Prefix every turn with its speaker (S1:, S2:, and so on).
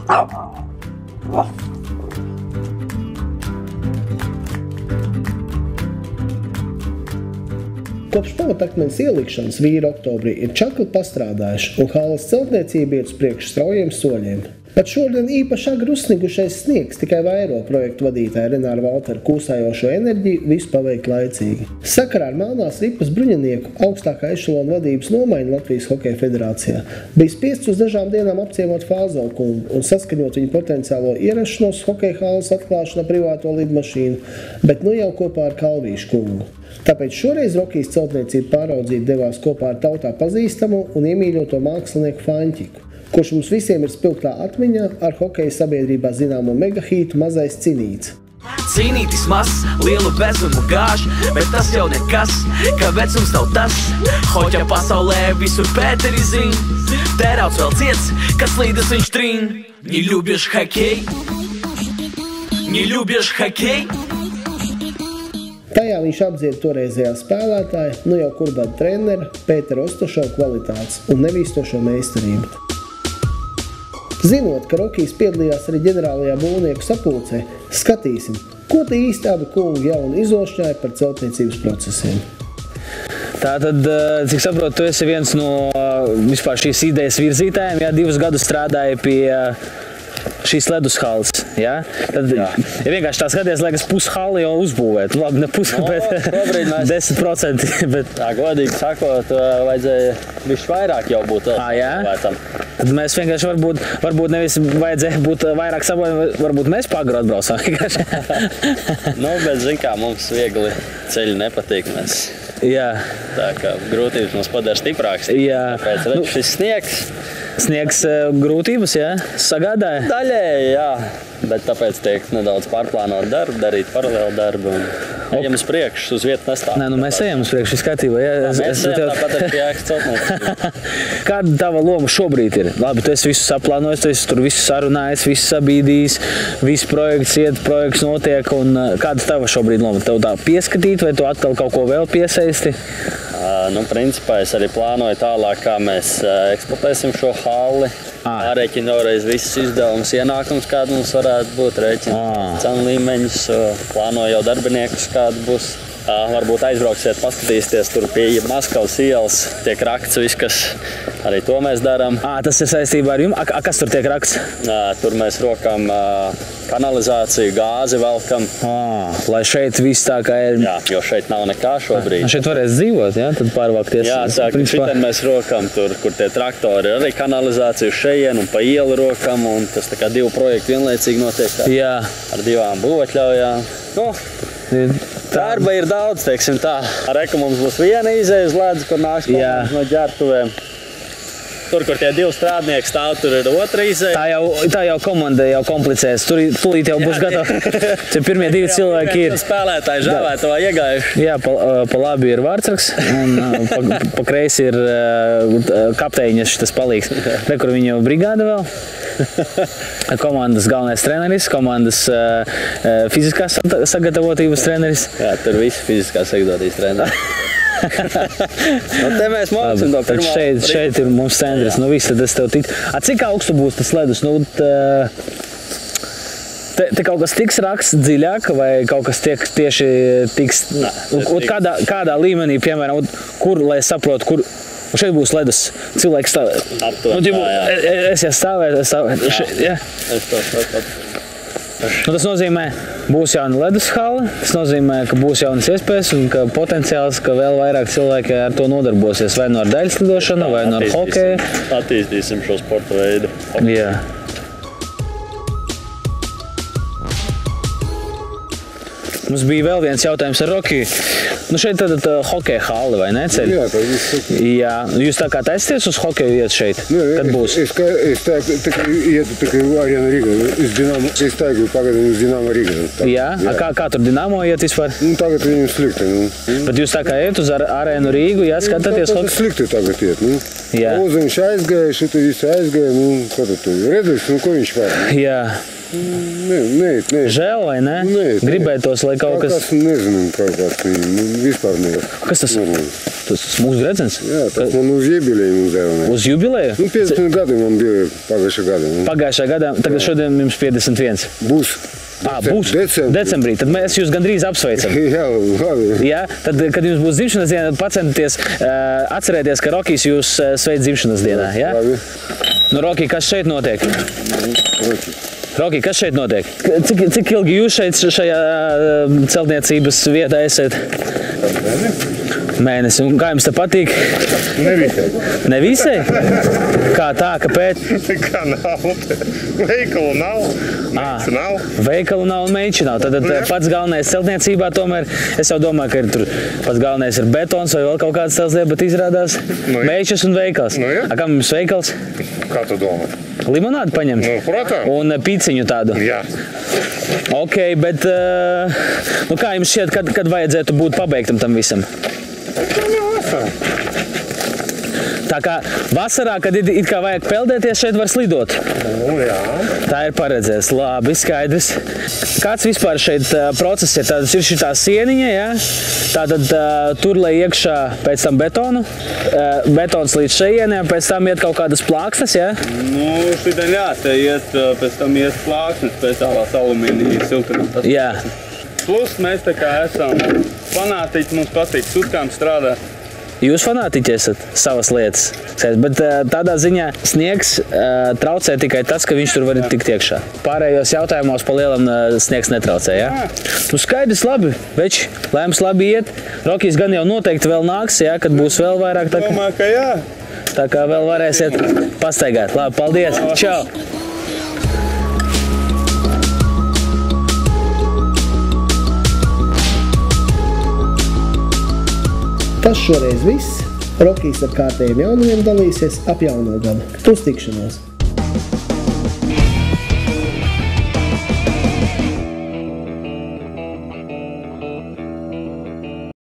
S1: Kopš pamatakmens ielikšanas vīri oktobrī ir čakli pastrādājuši un halles celtniecība iet uz priekšu straujiem soļiem. Pat šodien īpaši agri uzsnigušais sniegs tikai vairo projektu vadītāja Renāra Valtera kūsājošo enerģiju visu paveikt laicīgi. Sakarā ar Melnās Ripas bruņinieku augstākā ešelona vadības nomaiņu Latvijas Hokeja federācijā bija spiests uz dažām dienām apciemot Fāzelu kungu un saskaņot viņu potenciālo ierašanos hokeja halles atklāšanā privāto lidmašīnu, bet nu jau kopā ar Kalvīšu kungu. Tāpēc šoreiz Rokijas celtniecību pāraudzīt devās kopā ar tautā pazīstamo un iemīļoto mākslinieku Faņķiku, kurš mums visiem ir spilgtā atmiņā ar hokeja sabiedrībā zināmo megahītu Mazais Cinīts.
S2: Cīnītis mazs, lielu vezumu gāž, bet tas jau nekas, ka vecums nav tas. Hoķa pasaulē visur Pēteri zin, tērauts vēl ciets, kas līdas viņš trin. Не любишь хоккей? Не любишь хоккей?
S1: Tajā viņš apdzied toreizējā spēlētāja, nu jau kurbada trenera Pētera Ostošova kvalitātes un nevīstošo meistarību. Zinot, ka Rokijs piedalījās arī ģenerālajā būvnieku sapulcē, skatīsim, ko te īsti abi kungi jauni izošņāja par celtniecības procesiem.
S3: Tātad, cik saprotu, tu esi viens no vispār šīs idejas virzītājiem, jā, 2 gadus strādāji pie šīs ledus halles, jā? Tad, ja vienkārši tā skaties, liekas, pushalli jau uzbūvēt. Labi, ne pusi, bet 10%. Bet...
S4: Tā, godīgi sakot, vajadzēja bišķi vairāk jau būt
S3: uzbūvētam. Tad mēs vienkārši varbūt nevis vajadzēja būt vairāk sabojami, varbūt mēs pagru atbraucām vienkārši.
S4: Nu, bet zin kā, mums viegli ceļi nepatīk. Mēs...
S3: Jā.
S4: Tā kā grūtības mums padara stiprāks.
S3: Jā.
S4: Tāpēc redz šis sniegs.
S3: Sniegs grūtības, jā? Sagādāja?
S4: Daļēji, jā. Bet tāpēc tiek nedaudz pārplānot darbu, darīt paralēli darbu. Ejam uz priekšu, uz vietu nestāv.
S3: Nē, nu mēs ejam uz priekšu, skatībā. Jā,
S4: mēs ejam tāpat ar pieēkas celtniecību.
S3: Kāda tava loma šobrīd ir? Labi, tu esi visu saplānojis, tu esi tur visu sarunājis, visu sabīdījis, viss projekts iet, projekts notiek. Un kāda tava šobrīd loma? Tev tā pieskatīt vai tu atkal kaut ko vēl piesaisti?
S4: Nu, principā es arī plānoju tālāk, kā mēs eksploatēsim šo halli. Ārēķinu vēlreiz visus izdevumus, ienākums, kāda mums varētu būt, rēķinu cenu līmeņus, plānoju jau darbiniekus, kāda būs. Varbūt aizbrauksiet, paskatīsties tur pie Maskavas ielas, tiek rakts viss, kas arī to mēs darām.
S3: Tas ir saistībā ar jums? Kas tur tiek rakts?
S4: Tur mēs rokam kanalizāciju, gāzi velkam.
S3: Lai šeit viss tā kā ir...
S4: Jā, jo šeit nav nekā šobrīd.
S3: Šeit varēs dzīvot, jā? Tad pārvākties.
S4: Jā, tā, ka šitien mēs rokam tur, kur tie traktori arī kanalizāciju šeien un pa ielu rokam, un tas tā kā 2 projekti vienlaicīgi notiek tā.
S3: Jā.
S4: Ar 2 būvatļaujām. Nu, darba ir daudz, teiksim tā. Reku mums būs viena izeja uz ledus, kur nāks komandas no ģērtuvēm. Tur, kur tie 2 strādnieki stāv, tur ir otra izeja.
S3: Tā jau komanda jau komplicēs. Tūlīt jau būs gatavi. Tie pirmie 2 cilvēki ir.
S4: Spēlētāji žāvētavā iegājuši.
S3: Jā, pa labi ir Vārtsraks un pa kreisi ir kapteiņa šitas palīgs. Re, kur viņu brigāda vēl. Komandas galvenais treneris, komandas fiziskās sagatavotības treneris.
S4: Jā, tur visi fiziskās sagatavotības treneri. Nu, te mēs mācam to pirmo.
S3: Šeit ir mums centris. Nu, viss, tad es tev ticu. Cik augstu būs tas ledus? Nu, te kaut kas tiks raksts dziļāk, vai kaut kas tieši tiks... Kādā līmenī, piemēram, kur, lai saprotu, kur... Šeit būs ledus. Cilvēks stāvēt.
S4: Aptuveni tā, jā.
S3: Es stāvēt.
S4: Jā. Es to saprotu.
S3: Tas nozīmē, būs jauna ledus hale, tas nozīmē, ka būs jaunas iespējas un ka potenciāls, ka vēl vairāk cilvēki ar to nodarbosies. Vai no ar daļslidošanu, vai no ar hokeju.
S4: Attīstīsim šo sporta veidu.
S3: Jā. Mums bija vēl viens jautājums ar Rokiju. Nu šeit tad hokeja hali, vai ne, ceļ?
S5: Jā, tā viss hokeja.
S3: Jā. Jūs tā kā taisties uz hokeju iet šeit? Kad būs?
S5: Es ietu tikai Arēna Rīga. Es taigu pagadam uz Dinamo Rīga.
S3: Jā? Kā tur Dinamo iet vispār?
S5: Nu, tagad viņam slikti.
S3: Bet jūs tā kā iet uz Arēnu Rīgu, jā, skatāties hokeju?
S5: Slikti tagad iet, nu.
S3: Jā.
S5: Uziņš aizgāja, šitā visi aizgāja, nu, kā tu redzēs, nu, ko viņš var?
S3: Jā.
S5: Nē.
S3: Žēl vai ne?
S5: Nē.
S3: Gribētos, lai kaut kas...
S5: Nezinu, kaut kas vispār nevar.
S3: Kas tas? Tas mūsu gredzens?
S5: Jā, tas man uz jubileju uzdevumē.
S3: Uz jubileju?
S5: 50 gadi man bija pagājušā gada.
S3: Pagājušā gadā, tagad šodien jums 51.
S5: Būs.
S3: Būs decembrī, tad mēs jūs gandrīz apsveicam.
S5: Jā, labi.
S3: Jā, tad, kad jums būs dzimšanas diena, pacenties atcerēties, ka Rokijs jūs sveic dzimšanas dienā. Jā?
S5: Labi.
S3: Nu, Roki, kas šeit notiek? Roki, kas šeit notiek? Cik ilgi jūs šeit šajā celtniecības vietā esat? Mēnesi. Un kā jums te patīk?
S6: Nevisai.
S3: Nevisai? Kā tā, kāpēc?
S6: Kā nav. Veikalu nav. Meiču nav.
S3: Veikalu nav un meiču nav. Tad pats galvenais celtniecībā tomēr, es jau domāju, ka tur pats galvenais ir betons vai vēl kaut kāds celtniecība, bet izrādās meičus un veikals. A kam jums veikals?
S6: Kā tu domā?
S3: Limonādi paņemt?
S6: Protams.
S3: Un pīciņu tādu?
S6: Jā.
S3: Ok, bet nu kā jums šķiet, kad vajadzētu būt pabeigtam tam visam? Tā kā vasarā, kad it kā vajag peldēties, šeit var slidot.
S6: Jā.
S3: Tā ir paredzēts. Labi, skaidrs. Kāds vispār šeit process ir? Tādas ir šitā sieniņa, jā? Tātad tur lai iekšā pēc tam betonu, betons līdz šejienē, pēc tam iet kaut kādas plāksnes, jā?
S7: Nu, šitien jā, te iet, pēc tam iet plāksnes, pēc tālās alumīnija siltumā.
S3: Jā.
S7: Plus mēs tā kā esam fanātiķi, mums patīk sutkām strādāt.
S3: Jūs fanātiķi esat savas lietas, bet tādā ziņā sniegs traucē tikai tas, ka viņš tur var tikt iekšā. Pārējos jautājumos pa lielam sniegs netraucē, jā? Nu skaidrs, labi, veči, lai jums labi iet. Rokijs gan jau noteikti vēl nāks, jā, kad būs vēl vairāk.
S7: Domāju, ka jā.
S3: Tā kā vēl varēsiet pastaigāt. Labi, paldies, čau!
S1: Tas šoreiz viss. Rokijs ar kārtējiem jaunumiem dalīsies ap jauno gadu. Uz tikšanos!